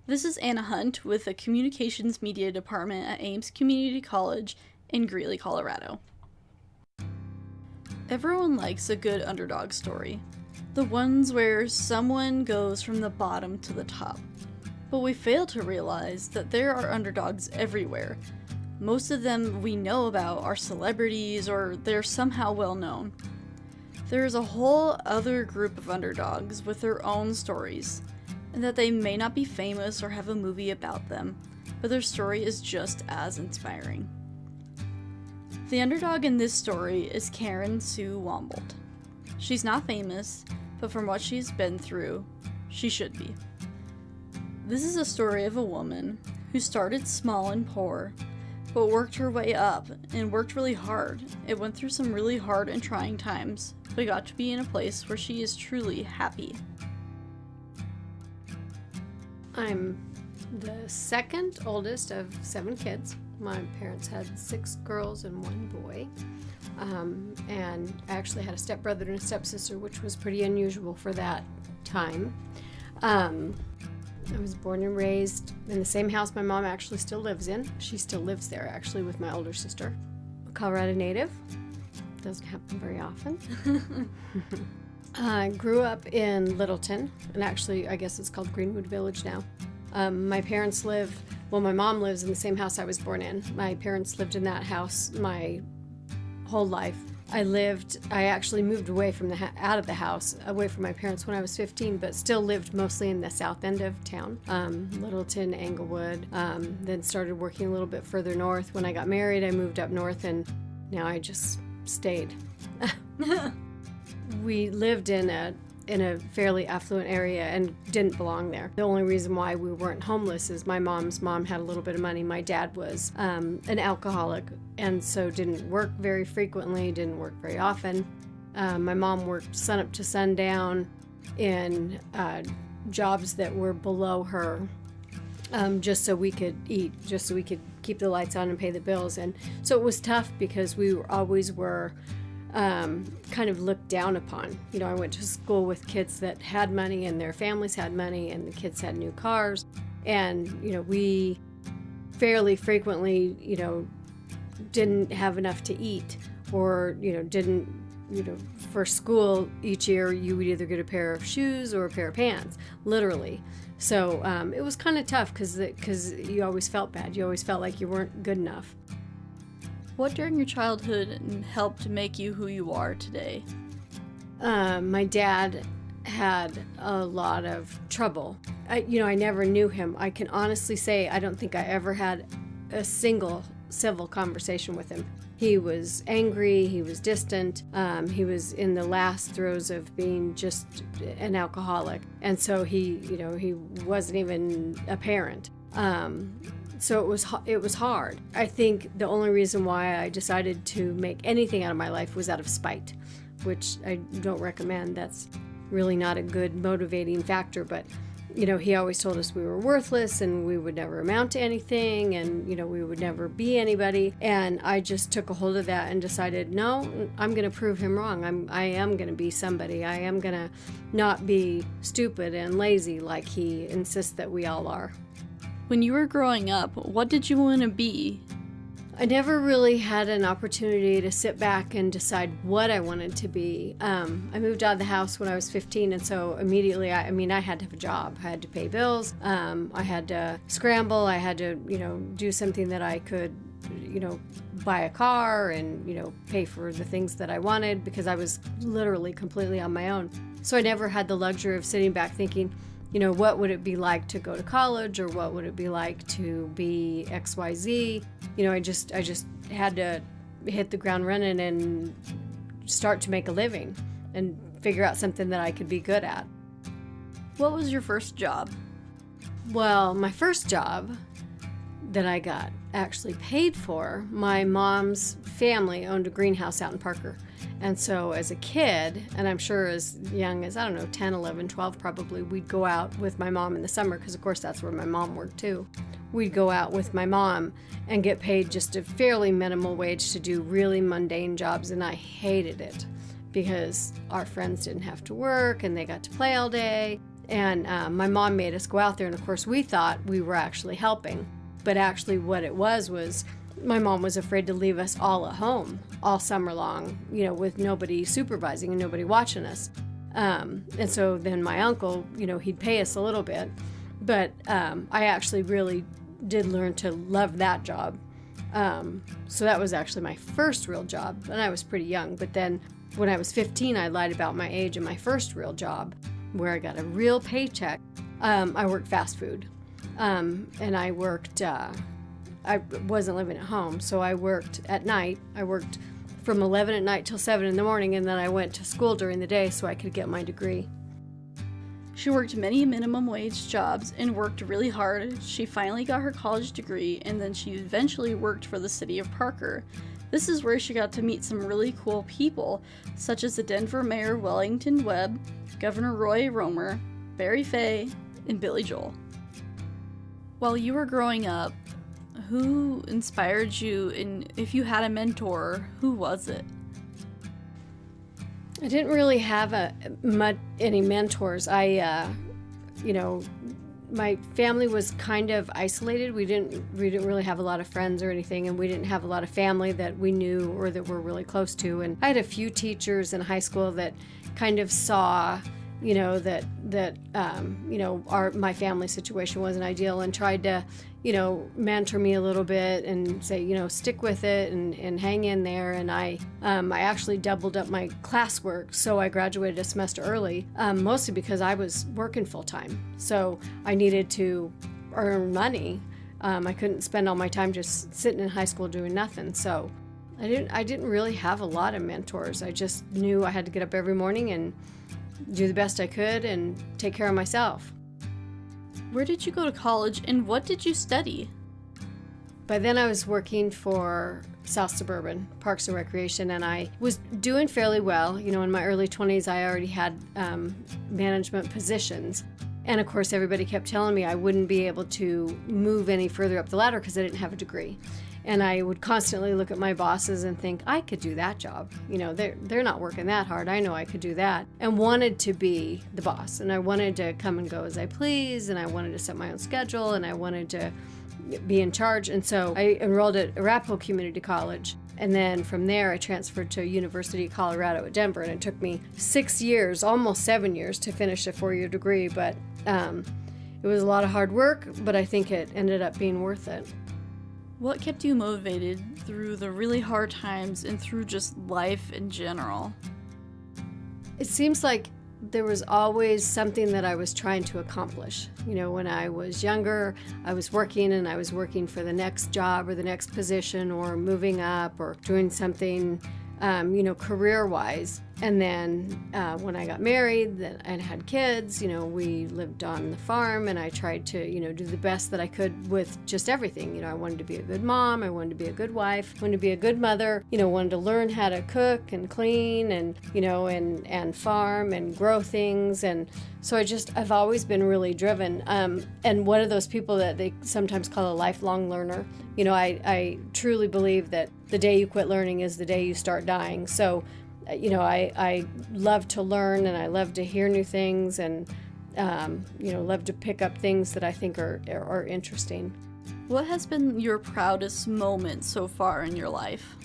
This is Anna Hunt with the Communications Media Department at Ames Community College in Greeley, Colorado. Everyone likes a good underdog story, the ones where someone goes from the bottom to the top. But we fail to realize that there are underdogs everywhere. Most of them we know about are celebrities or they're somehow well known. There is a whole other group of underdogs with their own stories, and that they may not be famous or have a movie about them, but their story is just as inspiring. The underdog in this story is Karen Sue Wambolt. She's not famous, but from what she's been through, she should be. This is a story of a woman who started small and poor, but worked her way up and worked really hard. It went through some really hard and trying times, but got to be in a place where she is truly happy. I'm the second oldest of 7 kids. My parents had 6 girls and 1 boy. And I actually had a stepbrother and a stepsister, which was pretty unusual for that time. I was born and raised in the same house my mom actually still lives in. She still lives there, actually, with my older sister. A Colorado native. Doesn't happen very often. I grew up in Littleton, and actually, I guess it's called Greenwood Village now. My mom lives in the same house I was born in. My parents lived in that house my whole life. I actually moved away from out of the house, away from my parents when I was 15, but still lived mostly in the south end of town, Littleton, Englewood, then started working a little bit further north. When I got married, I moved up north, and now I just stayed. We lived in a fairly affluent area and didn't belong there. The only reason why we weren't homeless is my mom's mom had a little bit of money. My dad was an alcoholic, and so didn't work very frequently, didn't work very often. My mom worked sunup to sundown in jobs that were below her, just so we could eat, just so we could keep the lights on and pay the bills. And so it was tough because we always were kind of looked down upon. You know, I went to school with kids that had money and their families had money and the kids had new cars. And, you know, we fairly frequently, you know, didn't have enough to eat, or, you know, for school each year you would either get a pair of shoes or a pair of pants, literally. So it was kind of tough because you always felt bad. You always felt like you weren't good enough. What during your childhood helped make you who you are today? My dad had a lot of trouble. I never knew him. I can honestly say I don't think I ever had a single civil conversation with him. He was angry, he was distant, he was in the last throes of being just an alcoholic, and so he wasn't even a parent. So it was hard. I think the only reason why I decided to make anything out of my life was out of spite, which I don't recommend. That's really not a good motivating factor, but you know, he always told us we were worthless and we would never amount to anything, and you know, we would never be anybody. And I just took a hold of that and decided, no, I'm going to prove him wrong. I am going to be somebody. I am going to not be stupid and lazy like he insists that we all are. When you were growing up, what did you want to be? I never really had an opportunity to sit back and decide what I wanted to be. I moved out of the house when I was 15, and so immediately, I had to have a job. I had to pay bills. I had to scramble. I had to, do something that I could, buy a car and, pay for the things that I wanted, because I was literally completely on my own. So I never had the luxury of sitting back thinking, what would it be like to go to college, or what would it be like to be XYZ? I just had to hit the ground running and start to make a living and figure out something that I could be good at. What was your first job? Well, my first job that I got actually paid for, my mom's family owned a greenhouse out in Parker. And so as a kid, and I'm sure as young as, 10, 11, 12 probably, we'd go out with my mom in the summer, because of course that's where my mom worked too. We'd go out with my mom and get paid just a fairly minimal wage to do really mundane jobs, and I hated it because our friends didn't have to work and they got to play all day. And my mom made us go out there, and of course we thought we were actually helping. But actually what it was my mom was afraid to leave us all at home all summer long, with nobody supervising and nobody watching us. And so then my uncle, he'd pay us a little bit. But I actually really did learn to love that job. So that was actually my first real job, and I was pretty young. But then when I was 15, I lied about my age in my first real job, where I got a real paycheck. I worked fast food, and I worked, I wasn't living at home, so I worked at night. I worked from 11 at night till 7 in the morning, and then I went to school during the day so I could get my degree. She worked many minimum wage jobs and worked really hard. She finally got her college degree, and then she eventually worked for the city of Parker. This is where she got to meet some really cool people, such as the Denver Mayor Wellington Webb, Governor Roy Romer, Barry Fay, and Billy Joel. While you were growing up, who inspired you, and if you had a mentor, who was it? I didn't really have any mentors. My family was kind of isolated. We didn't really have a lot of friends or anything, and we didn't have a lot of family that we knew or that we're really close to. And I had a few teachers in high school that kind of saw, my family situation wasn't ideal, and tried to, mentor me a little bit and say, stick with it and hang in there. And I actually doubled up my classwork, so I graduated a semester early, mostly because I was working full time. So I needed to earn money. I couldn't spend all my time just sitting in high school doing nothing. So I didn't really have a lot of mentors. I just knew I had to get up every morning and do the best I could and take care of myself. Where did you go to college, and what did you study? By then I was working for South Suburban Parks and Recreation, and I was doing fairly well. In my early 20s, I already had management positions. And of course, everybody kept telling me I wouldn't be able to move any further up the ladder because I didn't have a degree. And I would constantly look at my bosses and think, I could do that job. They're not working that hard. I know I could do that. And wanted to be the boss. And I wanted to come and go as I please. And I wanted to set my own schedule. And I wanted to be in charge. And so I enrolled at Arapahoe Community College. And then from there, I transferred to University of Colorado at Denver. And it took me 6 years, almost 7 years, to finish a 4-year degree. But it was a lot of hard work, but I think it ended up being worth it. What kept you motivated through the really hard times and through just life in general? It seems like there was always something that I was trying to accomplish. When I was younger, I was working, and I was working for the next job or the next position or moving up or doing something, career-wise. And then when I got married and had kids, we lived on the farm, and I tried to, do the best that I could with just everything. I wanted to be a good mom, I wanted to be a good wife, wanted to be a good mother, wanted to learn how to cook and clean and, and farm and grow things. And so I've always been really driven. And one of those people that they sometimes call a lifelong learner. I truly believe that the day you quit learning is the day you start dying. So I love to learn, and I love to hear new things, and love to pick up things that I think are interesting. What has been your proudest moment so far in your life?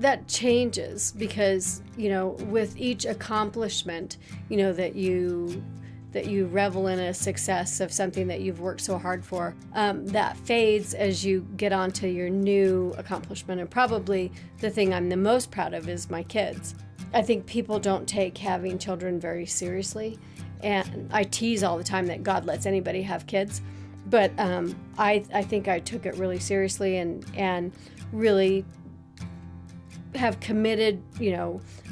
That changes because, with each accomplishment, that you revel in a success of something that you've worked so hard for, that fades as you get onto your new accomplishment. And probably the thing I'm the most proud of is my kids. I think people don't take having children very seriously. And I tease all the time that God lets anybody have kids. But I think I took it really seriously and really have committed,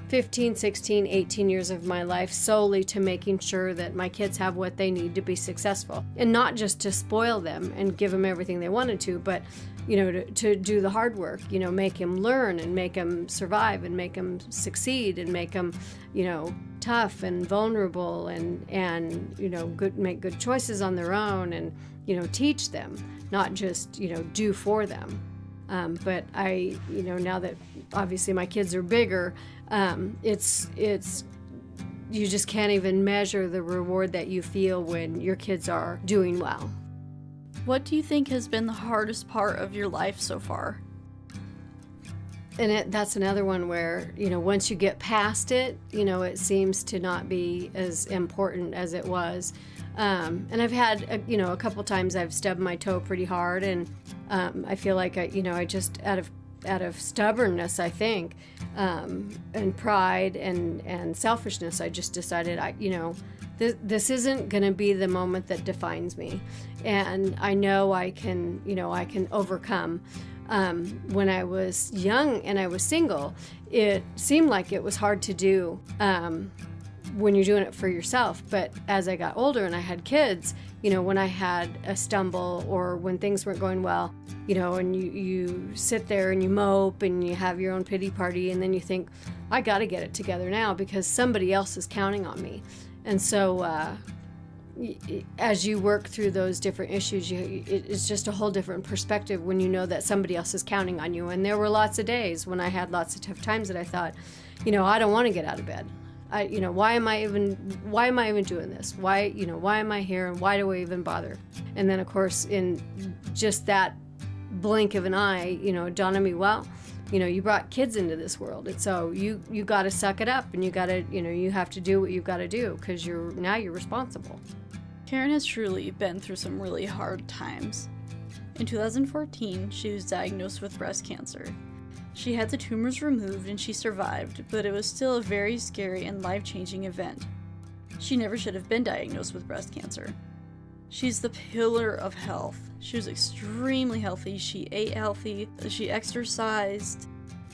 15, 16, 18 years of my life solely to making sure that my kids have what they need to be successful. And not just to spoil them and give them everything they wanted to, but, to do the hard work, make them learn and make them survive and make them succeed and make them, tough and vulnerable and make good choices on their own and, teach them, not just, do for them. But I, now that obviously my kids are bigger, it's you just can't even measure the reward that you feel when your kids are doing well. What do you think has been the hardest part of your life so far? And that's another one where, once you get past it, it seems to not be as important as it was. And I've had, a couple times I've stubbed my toe pretty hard, and I feel like I just out of stubbornness, I think, and pride and selfishness, I just decided, this isn't going to be the moment that defines me, and I know I can overcome. When I was young and I was single, it seemed like it was hard to do when you're doing it for yourself. But as I got older and I had kids, when I had a stumble or when things weren't going well, and you sit there and you mope and you have your own pity party, and then you think, I got to get it together now because somebody else is counting on me. And so as you work through those different issues, it's just a whole different perspective when you know that somebody else is counting on you. And there were lots of days when I had lots of tough times that I thought, I don't want to get out of bed. Why am I even doing this? Why am I here, and why do I even bother? And then, of course, in just that blink of an eye, it dawned on me, well, you brought kids into this world, and so you got to suck it up, and you got to, you have to do what you've got to do because you're responsible. Karen has truly been through some really hard times. In 2014, she was diagnosed with breast cancer. She had the tumors removed and she survived, but it was still a very scary and life-changing event. She never should have been diagnosed with breast cancer. She's the pillar of health. She was extremely healthy. She ate healthy. She exercised.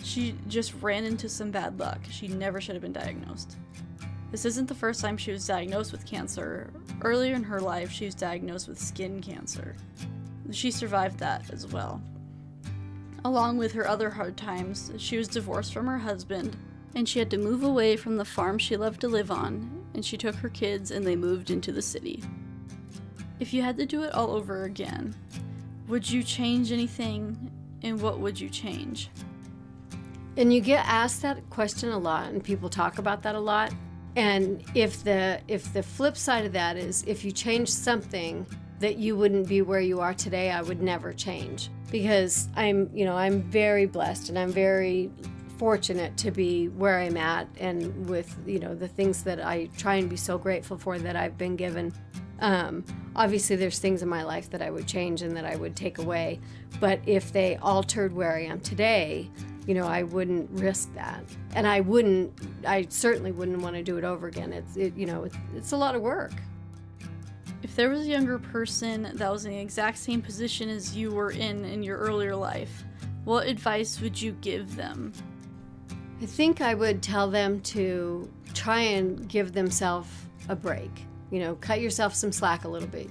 She just ran into some bad luck. She never should have been diagnosed. This isn't the first time she was diagnosed with cancer. Earlier in her life, she was diagnosed with skin cancer. She survived that as well. Along with her other hard times, she was divorced from her husband, and she had to move away from the farm she loved to live on, and she took her kids and they moved into the city. If you had to do it all over again, would you change anything, and what would you change? And you get asked that question a lot, and people talk about that a lot. And if the flip side of that is, if you change something that you wouldn't be where you are today, I would never change. Because I'm very blessed, and I'm very fortunate to be where I'm at, and with, the things that I try and be so grateful for that I've been given. Obviously there's things in my life that I would change and that I would take away, but if they altered where I am today, I wouldn't risk that. And I certainly wouldn't want to do it over again. It's a lot of work. If there was a younger person that was in the exact same position as you were in your earlier life, what advice would you give them? I think I would tell them to try and give themselves a break. Cut yourself some slack a little bit.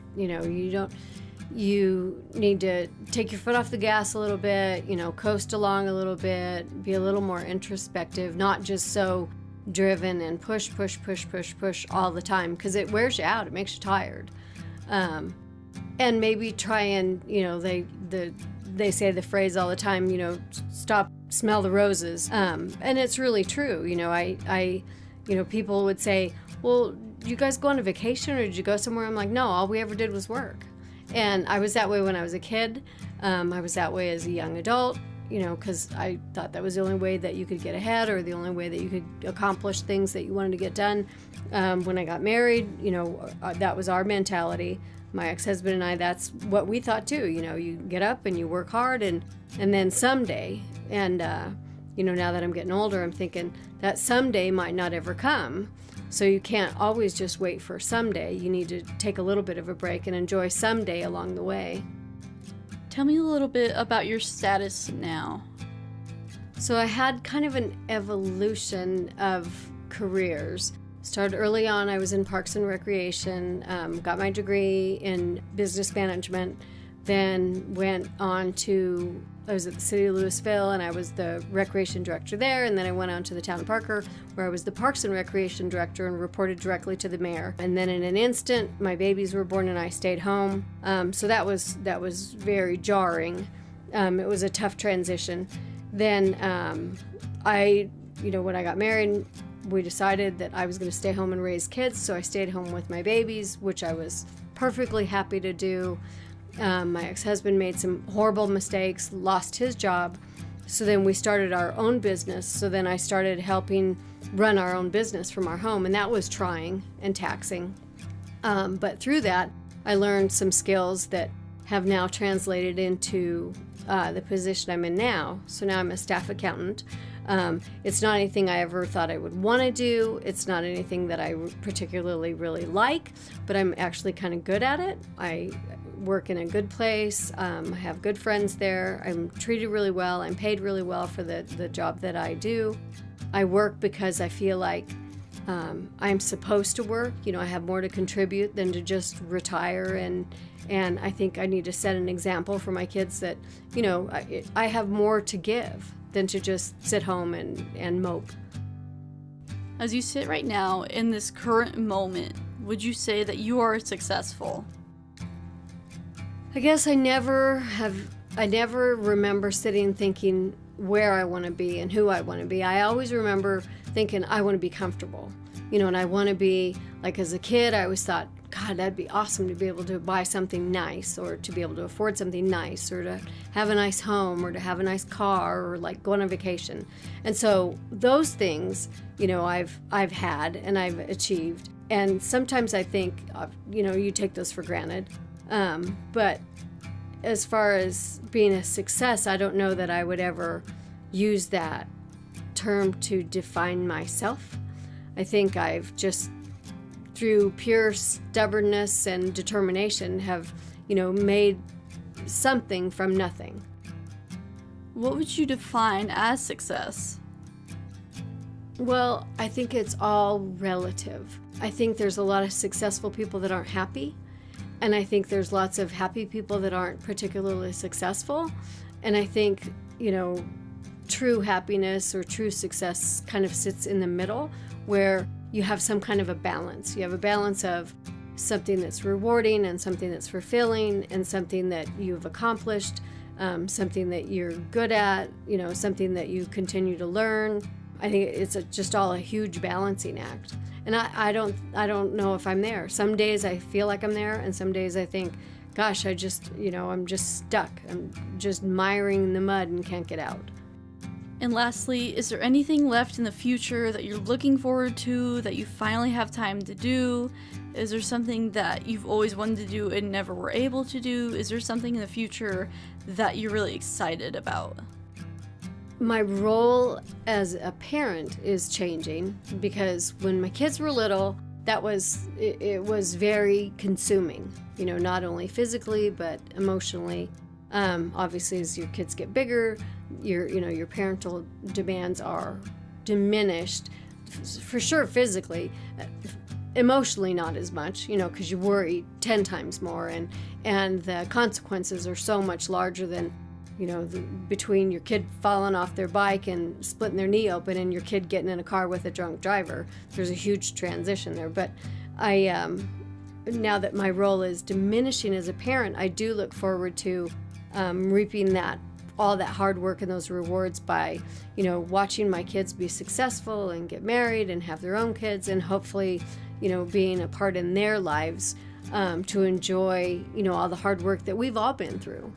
You need to take your foot off the gas a little bit, coast along a little bit, be a little more introspective, not just so driven and push all the time, because it wears you out, it makes you tired. And maybe try and, they say the phrase all the time, stop, smell the roses. And it's really true. People would say, well, did you guys go on a vacation or did you go somewhere? I'm like, no, all we ever did was work. And I was that way when I was a kid. I was that way as a young adult, because I thought that was the only way that you could get ahead, or the only way that you could accomplish things that you wanted to get done. When I got married, that was our mentality. My ex-husband and I, that's what we thought too. You get up and you work hard, and then someday, and now that I'm getting older, I'm thinking that someday might not ever come. So you can't always just wait for someday. You need to take a little bit of a break and enjoy someday along the way. Tell me a little bit about your status now. So I had kind of an evolution of careers. Started early on, I was in Parks and Recreation, got my degree in business management, then went on to, I was at the city of Louisville and I was the recreation director there, and then I went on to the town of Parker where I was the Parks and Recreation director and reported directly to the mayor. And then in an instant, my babies were born and I stayed home. So that was very jarring. It was a tough transition. Then when I got married, we decided that I was going to stay home and raise kids, so I stayed home with my babies, which I was perfectly happy to do. My ex-husband made some horrible mistakes, lost his job, so then we started our own business. So then I started helping run our own business from our home, and that was trying and taxing. But through that, I learned some skills that have now translated into the position I'm in now. So now I'm a staff accountant. It's not anything I ever thought I would want to do. It's not anything that I particularly really like, but I'm actually kind of good at it. I work in a good place. I have good friends there. I'm treated really well. I'm paid really well for the job that I do. I work because I feel like I'm supposed to work. I have more to contribute than to just retire, and I think I need to set an example for my kids that, I have more to give than to just sit home and mope. As you sit right now in this current moment, would you say that you are successful? I guess I never remember sitting thinking where I want to be and who I want to be. I always remember thinking I want to be comfortable, and I want to be, like as a kid, I always thought, God, that'd be awesome to be able to buy something nice, or to be able to afford something nice, or to have a nice home, or to have a nice car, or like go on a vacation. And so those things, I've had and I've achieved. And sometimes I think, you take those for granted. But as far as being a success, I don't know that I would ever use that term to define myself. I think I've just, through pure stubbornness and determination, have, made something from nothing. What would you define as success? Well, I think it's all relative. I think there's a lot of successful people that aren't happy. And I think there's lots of happy people that aren't particularly successful. And I think, true happiness or true success kind of sits in the middle, where you have some kind of a balance. You have a balance of something that's rewarding and something that's fulfilling and something that you've accomplished, something that you're good at, something that you continue to learn. I think it's just all a huge balancing act. And I don't know if I'm there. Some days I feel like I'm there, and some days I think, gosh, I'm just stuck. I'm just miring in the mud and can't get out. And lastly, is there anything left in the future that you're looking forward to, that you finally have time to do? Is there something that you've always wanted to do and never were able to do? Is there something in the future that you're really excited about? My role as a parent is changing, because when my kids were little, it was very consuming, not only physically but emotionally. Obviously, as your kids get bigger, your parental demands are diminished, for sure physically. Emotionally, not as much, because you worry 10 times more, and the consequences are so much larger than, between your kid falling off their bike and splitting their knee open and your kid getting in a car with a drunk driver. There's a huge transition there. But now that my role is diminishing as a parent, I do look forward to reaping all that hard work and those rewards by, watching my kids be successful and get married and have their own kids, and hopefully, being a part in their lives to enjoy, all the hard work that we've all been through.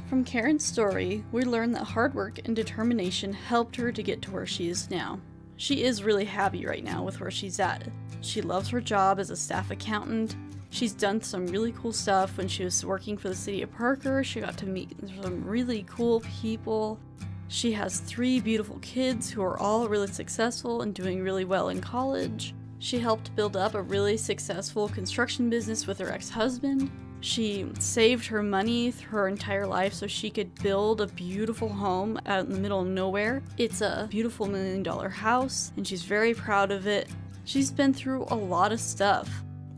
From Karen's story, we learned that hard work and determination helped her to get to where she is now. She is really happy right now with where she's at. She loves her job as a staff accountant. She's done some really cool stuff. When she was working for the city of Parker, she got to meet some really cool people. She has 3 beautiful kids who are all really successful and doing really well in college. She helped build up a really successful construction business with her ex-husband. She saved her money her entire life so she could build a beautiful home out in the middle of nowhere. It's a beautiful $1 million house, and she's very proud of it. She's been through a lot of stuff.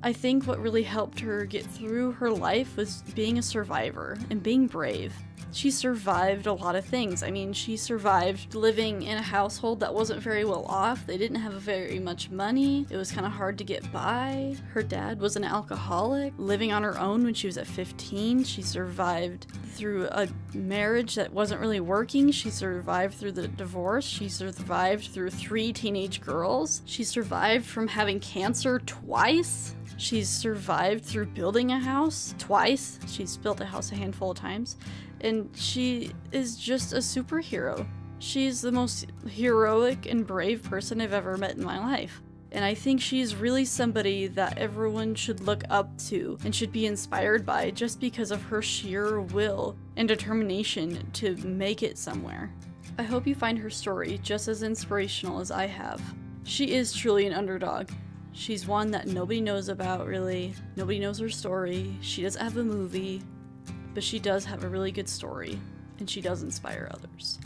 I think what really helped her get through her life was being a survivor and being brave. She survived a lot of things. I mean, she survived living in a household that wasn't very well off. They didn't have very much money. It was kind of hard to get by. Her dad was an alcoholic. Living on her own when she was at 15, she survived through a marriage that wasn't really working. She survived through the divorce. She survived through 3 teenage girls. She survived from having cancer twice. She's survived through building a house twice. She's built a house a handful of times. And she is just a superhero. She's the most heroic and brave person I've ever met in my life. And I think she's really somebody that everyone should look up to and should be inspired by just because of her sheer will and determination to make it somewhere. I hope you find her story just as inspirational as I have. She is truly an underdog. She's one that nobody knows about, really. Nobody knows her story. She doesn't have a movie, but she does have a really good story, and she does inspire others.